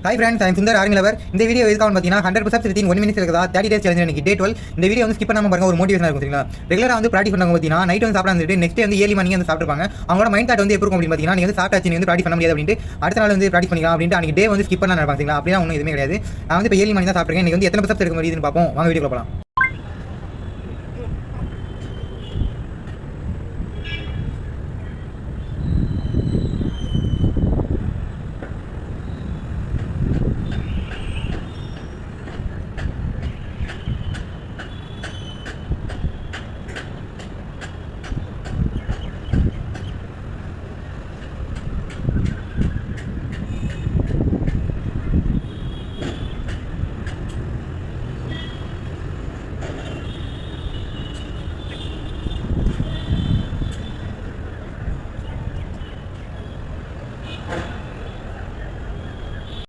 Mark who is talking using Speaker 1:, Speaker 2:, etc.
Speaker 1: Hi friends, I am Sundar Army Lover. இந்த video எதுக்காக பார்த்தீங்கன்னா 100% within 1 minute இருக்குதா 30 days சேலஞ்ச் இன்னைக்கு டே 12. இந்த வீடியோ வந்து ஸ்கிப் பண்ணாம பாருங்க, ஒரு மோட்டிவேஷனா இருக்கும் சரிங்களா. ரெகுலரா வந்து பிராக்டிஸ் பண்ணவங்க பார்த்தீங்கன்னா நைட் வந்து சாப்பிட வந்துட்டு நெக்ஸ்ட் டே வந்து ஏர்லி மார்னிங் வந்து சாப்பிட்டுருப்பாங்க. அவங்களோட மைண்ட் தாட் வந்து எப்படி இருக்கும் அப்படின்னு பார்த்தீங்கன்னா, நீங்க வந்து சாப்பிட்டாச்சு நீ வந்து பிராக்டிஸ் பண்ண முடியாது அப்படின்ட்டு அடுத்த நாள் வந்து பிராக்டிஸ் பண்ணிக்கலாம் அப்படின்ட்டு அன்னைக்கு டே வந்து ஸ்கிப் பண்ண நினைப்பாங்க சரிங்களா. அப்படிலாம் ஒன்றும் எதுவுமே கிடையாது. நான் வந்து இப்போ ஏர்லி மார்னிங் தான் சாப்பிட்டுருக்கேன். இன்னைக்கு வந்து எத்தனை % இருக்க முடியுதுன்னு பார்ப்போம். வாங்க வீடியோ போகலாம்.